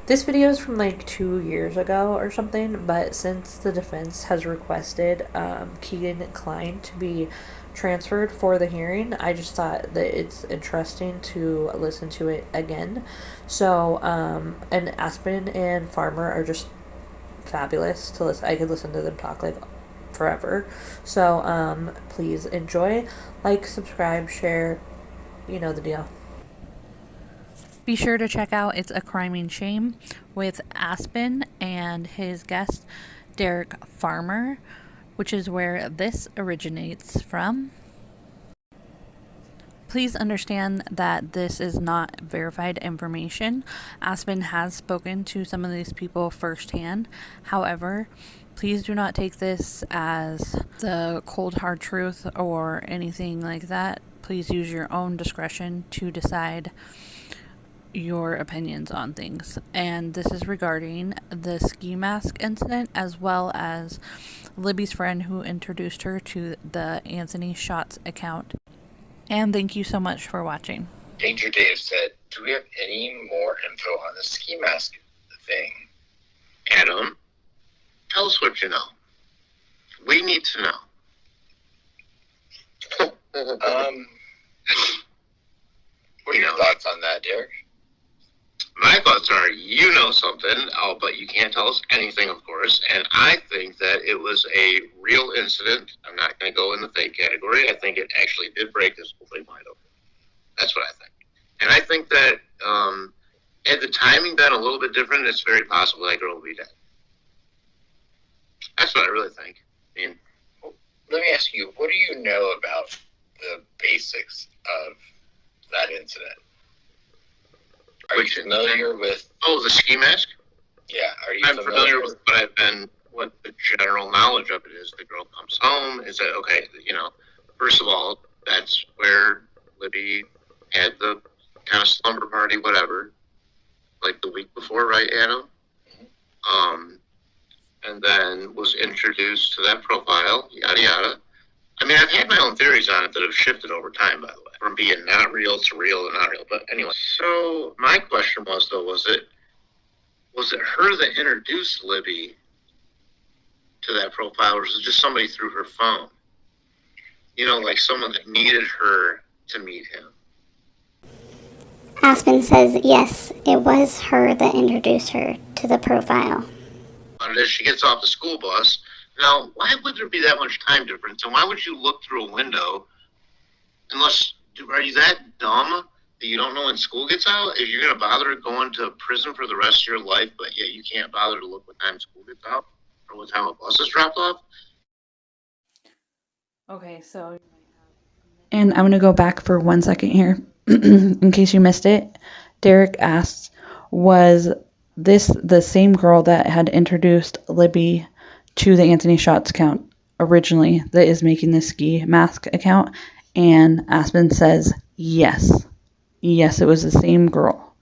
This video is from like 2 years ago or something, but since the defense has requested Kegan Kline to be transferred for the hearing, I just thought that it's interesting to listen to it again. So, and Aspen and Farmer are just fabulous to listen. I could listen to them talk like forever. So, please enjoy, like, subscribe, share, you know the deal. Be sure to check out It's a Criming Shame with Aspen and his guest, Derek Farmer, which is where this originates from. Please understand that this is not verified information. Aspen has spoken to some of these people firsthand. However, please do not take this as the cold hard truth or anything like that. Please use your own discretion to decide your opinions on things. And this is regarding the ski mask incident, as well as Libby's friend who introduced her to the Anthony Shots account. And thank you so much for watching. Danger Dave said, do we have any more info on the ski mask thing? Adam, tell us what you know. We need to know. What are your thoughts on that, Derek? My thoughts are, you know something, but you can't tell us anything, of course, and I think that it was a real incident. I'm not going to go in the fake category. I think it actually did break this whole thing wide open. That's what I think. And I think that had the timing been a little bit different, it's very possible that girl will be dead. That's what I really think. I mean, let me ask you, what do you know about the basics of that incident? Are you familiar with... Oh, the ski mask? Yeah, are you familiar with what the general knowledge of it is. The girl comes home, is that, okay, first of all, that's where Libby had the kind of slumber party, whatever, like the week before, right, Adam? And then was introduced to that profile, yada, yada. I mean, I've had my own theories on it that have shifted over time, by the way, from being not real to real and not real. But anyway, so my question was, though, was it her that introduced Libby to that profile, or was it just somebody through her phone? Like someone that needed her to meet him. Aspen says yes, it was her that introduced her to the profile. And as she gets off the school bus, now, why would there be that much time difference? And why would you look through a window are you that dumb that you don't know when school gets out? If you're going to bother going to prison for the rest of your life, but yet you can't bother to look what time school gets out or what time a bus is dropped off? Okay, so... And I'm going to go back for 1 second here, in case you missed it. Derek asks, was this the same girl that had introduced Libby to the Anthony Shots account originally that is making the ski mask account? And Aspen says yes. Yes, it was the same girl.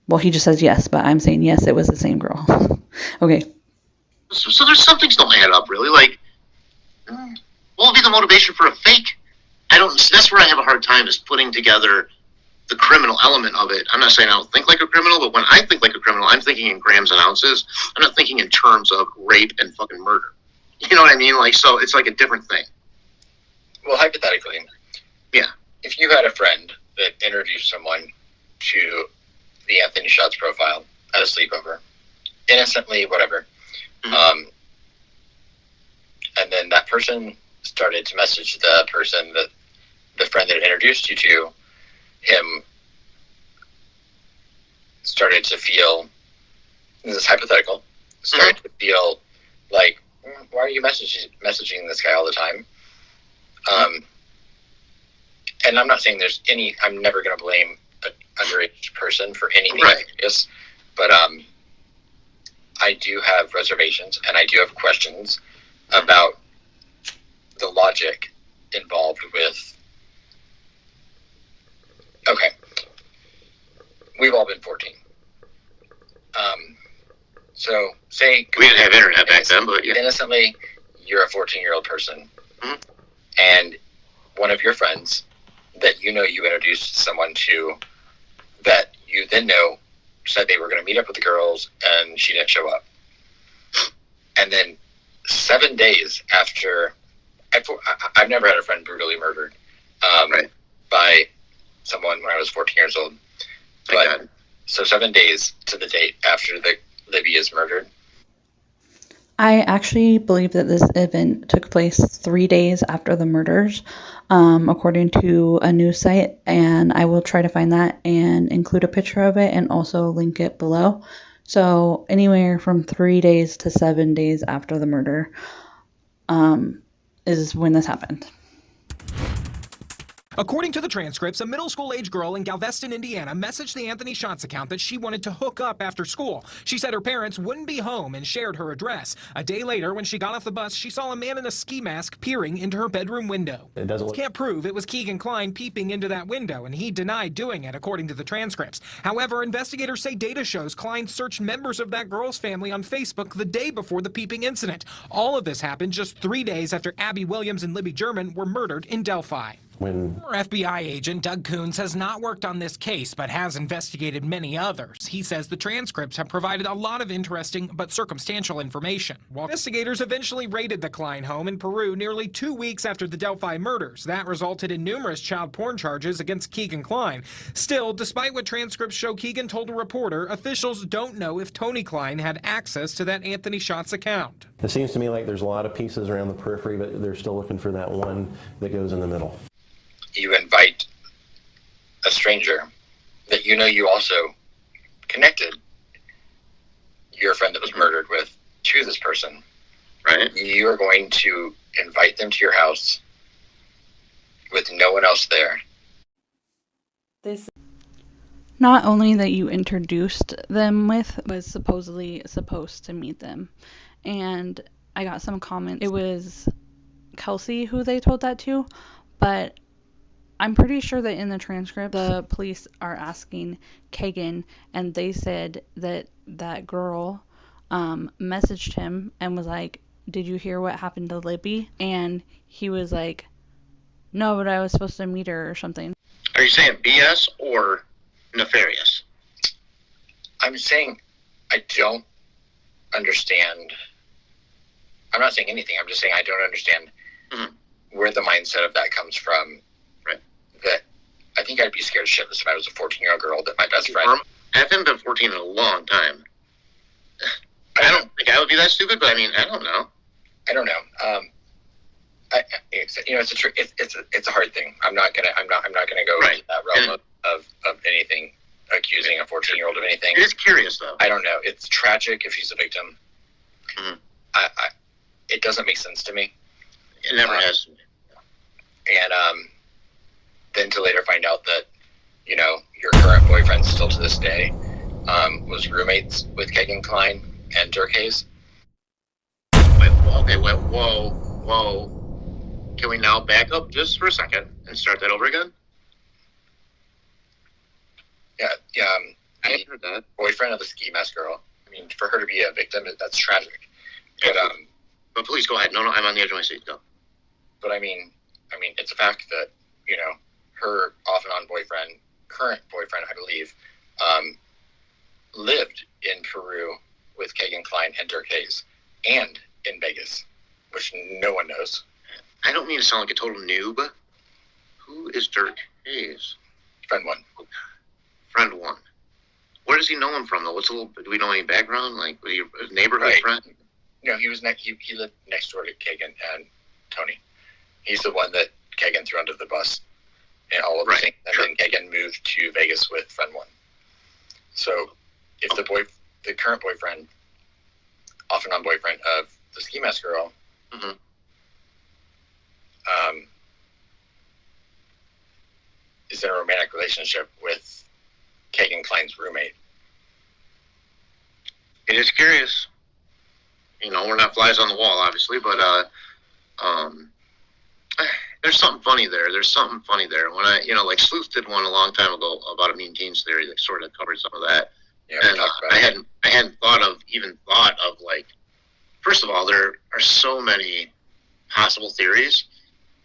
Well, he just says yes, but I'm saying yes, it was the same girl. Okay. So there's some things don't add up, really. Like, what would be the motivation for a fake? That's where I have a hard time, is putting together the criminal element of it. I'm not saying I don't think like a criminal, but when I think like a criminal, I'm thinking in grams and ounces. I'm not thinking in terms of rape and fucking murder. You know what I mean? Like, so it's like a different thing. Well, hypothetically, yeah. If you had a friend that introduced someone to the Anthony Shots profile at a sleepover, innocently, whatever, and then that person started to message the person that the friend that introduced you to him started to feel, this is hypothetical, started to feel like, why are you messaging this guy all the time? And I'm not saying I'm never going to blame an underage person for anything, right. Yes, but I do have reservations and I do have questions about the logic involved with, okay, we've all been 14. So say we didn't have internet back then, but yeah. Innocently, you're a 14-year-old person, and one of your friends that you introduced someone to, that you then know said they were going to meet up with the girls, and she didn't show up. And then 7 days after, I've never had a friend brutally murdered by someone when I was 14 years old. But so 7 days to the date after Libby is murdered. I actually believe that this event took place 3 days after the murders, according to a news site, and I will try to find that and include a picture of it and also link it below. So anywhere from 3 days to 7 days after the murder is when this happened. According to the transcripts, a middle school-age girl in Galveston, Indiana, messaged the Anthony Shots account that she wanted to hook up after school. She said her parents wouldn't be home and shared her address. A day later, when she got off the bus, she saw a man in a ski mask peering into her bedroom window. Can't prove it was Kegan Kline peeping into that window, and he denied doing it, according to the transcripts. However, investigators say data shows Kline searched members of that girl's family on Facebook the day before the peeping incident. All of this happened just 3 days after Abby Williams and Libby German were murdered in Delphi. Former FBI agent Doug Coons has not worked on this case, but has investigated many others. He says the transcripts have provided a lot of interesting but circumstantial information. While investigators eventually raided the Kline home in Peru nearly 2 weeks after the Delphi murders, that resulted in numerous child porn charges against Kegan Kline. Still, despite what transcripts show Kegan told a reporter, officials don't know if Tony Kline had access to that Anthony Shots account. It seems to me like there's a lot of pieces around the periphery, but they're still looking for that one that goes in the middle. You invite a stranger that you know you also connected your friend that was murdered with to this person. Right. You are going to invite them to your house with no one else there. Not only that you introduced them with, was supposedly supposed to meet them. And I got some comments. It was Kelsey who they told that to, but I'm pretty sure that in the transcript, the police are asking Kegan, and they said that that girl messaged him and was like, "Did you hear what happened to Libby?" And he was like, "No, but I was supposed to meet her or something." Are you saying BS or nefarious? I'm saying I don't understand. I'm not saying anything. I'm just saying I don't understand where the mindset of that comes from. Right. That I think I'd be scared shitless if I was a 14-year-old girl that my best friend. I haven't been 14 in a long time. I don't think I would be that stupid, but I mean, I don't know. I don't know. It's a hard thing. I'm not gonna go into that realm of anything, accusing a 14-year-old of anything. It is curious though. I don't know. It's tragic if she's a victim. Mm-hmm. It doesn't make sense to me. It never has to me. And then to later find out that, you know, your current boyfriend still to this day was roommates with Kegan Kline and Dirk Hayes. Whoa. Can we now back up just for a second and start that over again? Yeah. I heard that. Boyfriend of the ski mask girl. I mean, for her to be a victim, that's tragic. But please go ahead. No, I'm on the edge of my seat. Go. But I mean, it's a fact that, you know, her off and on boyfriend, current boyfriend, I believe, lived in Peru with Kegan Kline and Dirk Hayes, and in Vegas, which no one knows. I don't mean to sound like a total noob. Who is Dirk Hayes? Friend one. Friend one. Where does he know him from, though? Do we know any background? Like, was he a neighborhood friend? No, he was he lived next door to Kegan and Tony. He's the one that Kegan threw under the bus and all of the things. And then Kegan moved to Vegas with friend one. So if the current boyfriend, off and on boyfriend of the ski mask girl, is in a romantic relationship with Kegan Kline's roommate. It is curious. You know, we're not flies on the wall, obviously, but there's something funny there. When like Sleuth did one a long time ago about a Mean Teens theory that sort of covered some of that. Yeah, and I hadn't thought of like, first of all, there are so many possible theories,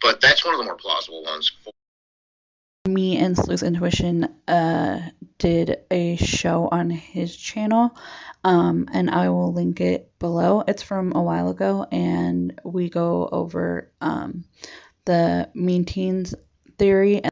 but that's one of the more plausible ones. Me and Sleuth Intuition did a show on his channel, and I will link it below. It's from a while ago, and we go over the mean teens theory.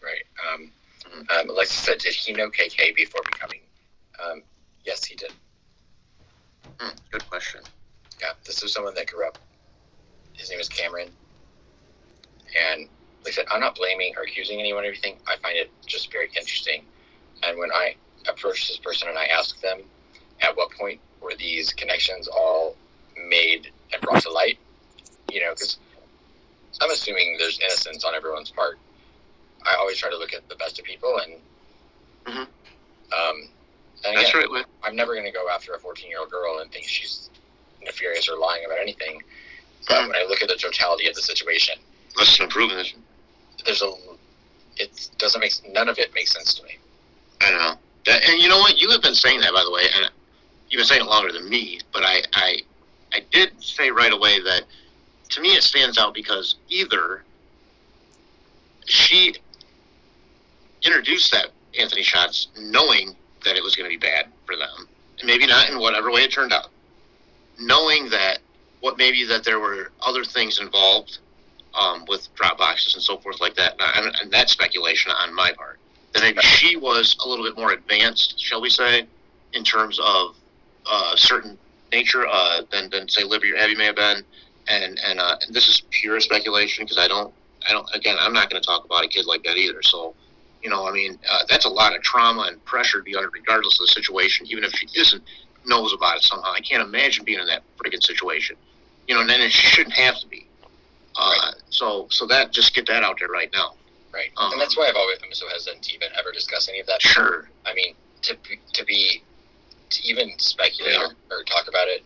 Right. Alexis said, did he know KK before becoming? Yes, he did. Good question. Yeah, this was someone that grew up. His name is Cameron. And like I said, I'm not blaming or accusing anyone or anything. I find it just very interesting. And when I approached this person and I asked them, at what point were these connections all made and brought to light? You know, because I'm assuming there's innocence on everyone's part. I always try to look at the best of people, and and That's again, right. I'm never going to go after a 14-year-old girl and think she's nefarious or lying about anything. But when I look at the totality of the situation, Let's improve it. It doesn't make, none of it makes sense to me. I know. And you know what? You have been saying that, by the way, and you've been saying it longer than me, but I did say right away that to me it stands out because either she introduced that Anthony shots knowing that it was going to be bad for them, and maybe not in whatever way it turned out, knowing that maybe that there were other things involved with drop boxes and so forth like that, and that's speculation on my part. That maybe she was a little bit more advanced, shall we say, in terms of certain nature than say Libby or Abby may have been, and this is pure speculation because I don't. Again, I'm not going to talk about a kid like that either. So, you know, I mean, that's a lot of trauma and pressure to be under, regardless of the situation. Even if she knows about it somehow, I can't imagine being in that freaking situation. You know, and then it shouldn't have to be. Right. So that just get that out there right now. Right, and that's why I'm so hesitant to even ever discuss any of that. Sure. I mean, to even speculate or talk about it,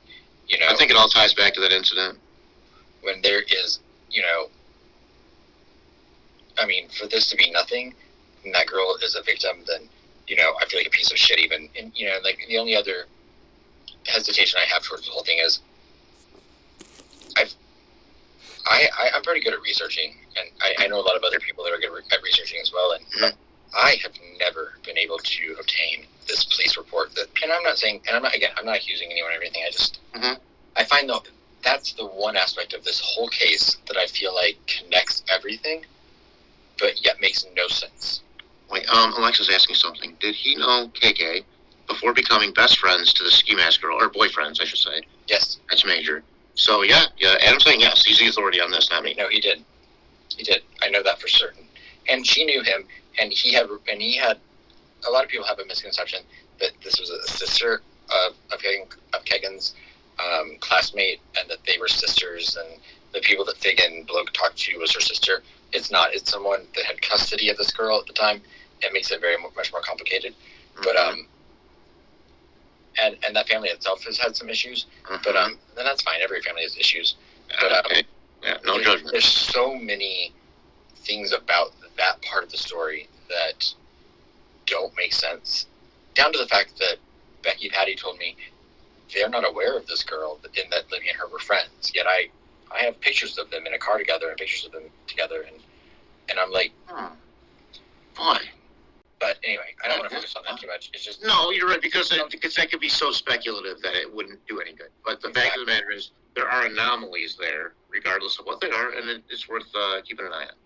you know. I think it all ties back to that incident. When there is, you know, I mean, for this to be nothing, and that girl is a victim, then, you know, I feel like a piece of shit even. And, you know, like, the only other hesitation I have towards the whole thing is I'm pretty good at researching, and I know a lot of other people that are good at researching as well, and I have never been able to obtain this police report. And I'm not saying, and I'm not accusing anyone or anything, I just, I find, though, that's the one aspect of this whole case that I feel like connects everything, but yet makes no sense. Wait, Alexa's asking something. Did he know KK before becoming best friends to the ski mask girl, or boyfriends, I should say? Yes. That's major. So, yeah, Adam's saying yes. He's the authority on this, not me. No, he did. He did. I know that for certain. And she knew him, and he had, a lot of people have a misconception that this was a sister of Kegan's classmate, and that they were sisters, and the people that Kegan Bloke talked to was her sister. It's not. It's someone that had custody of this girl at the time. It makes it much more complicated. But, and that family itself has had some issues, but then that's fine. Every family has issues. But no judgment. There's so many things about that part of the story that don't make sense. Down to the fact that Becky and Patty told me they're not aware of this girl, and that Libby and her were friends. Yet I have pictures of them in a car together and pictures of them together, and I'm like, Boy. But anyway, I don't want to focus on that too much. It's just no, you're right because that could be so speculative that it wouldn't do any good. But the fact of the matter is, there are anomalies there, regardless of what they are, and it's worth keeping an eye on.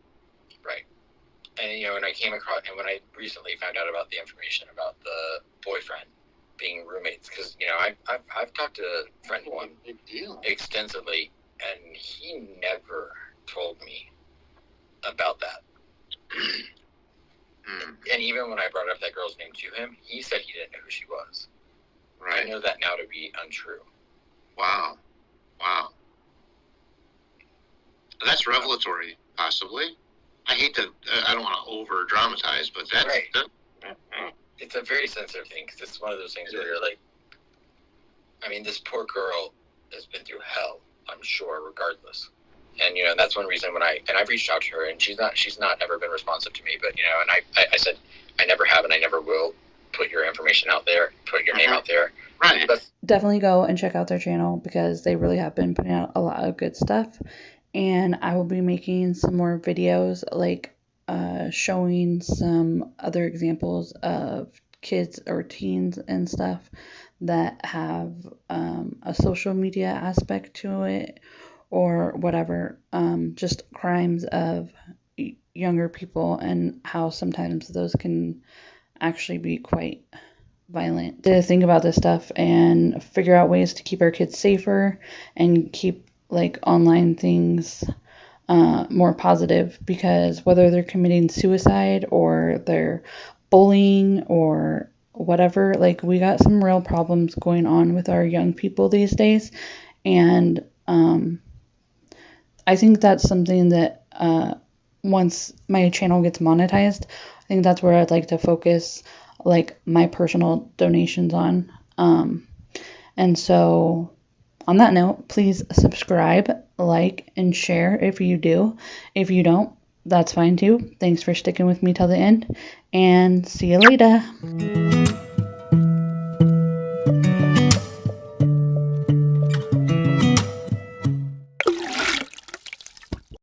Right. And when I came across, and when I recently found out about the information about the boyfriend being roommates, because I've talked to friend one extensively, and he never told me about that. And even when I brought up that girl's name to him, he said he didn't know who she was. Right. I know that now to be untrue. Wow. That's revelatory, possibly. I hate to, I don't want to over-dramatize, but that's... Right. It's a very sensitive thing, because it's one of those things where you're like, I mean, this poor girl has been through hell, I'm sure, regardless. And, that's one reason I've reached out to her, and she's not ever been responsive to me, but, and I said, I never have, and I never will put your information out there, put your name out there. Right. Definitely go and check out their channel because they really have been putting out a lot of good stuff. And I will be making some more videos, like showing some other examples of kids or teens and stuff that have a social media aspect to it, or whatever, just crimes of younger people and how sometimes those can actually be quite violent. To think about this stuff and figure out ways to keep our kids safer and keep like online things more positive, because whether they're committing suicide or they're bullying or whatever, like we got some real problems going on with our young people these days. And I think that's something that once my channel gets monetized, I think that's where I'd like to focus like my personal donations on. And so on that note, please subscribe, like, and share if you do. If you don't, that's fine too. Thanks for sticking with me till the end, and see you later.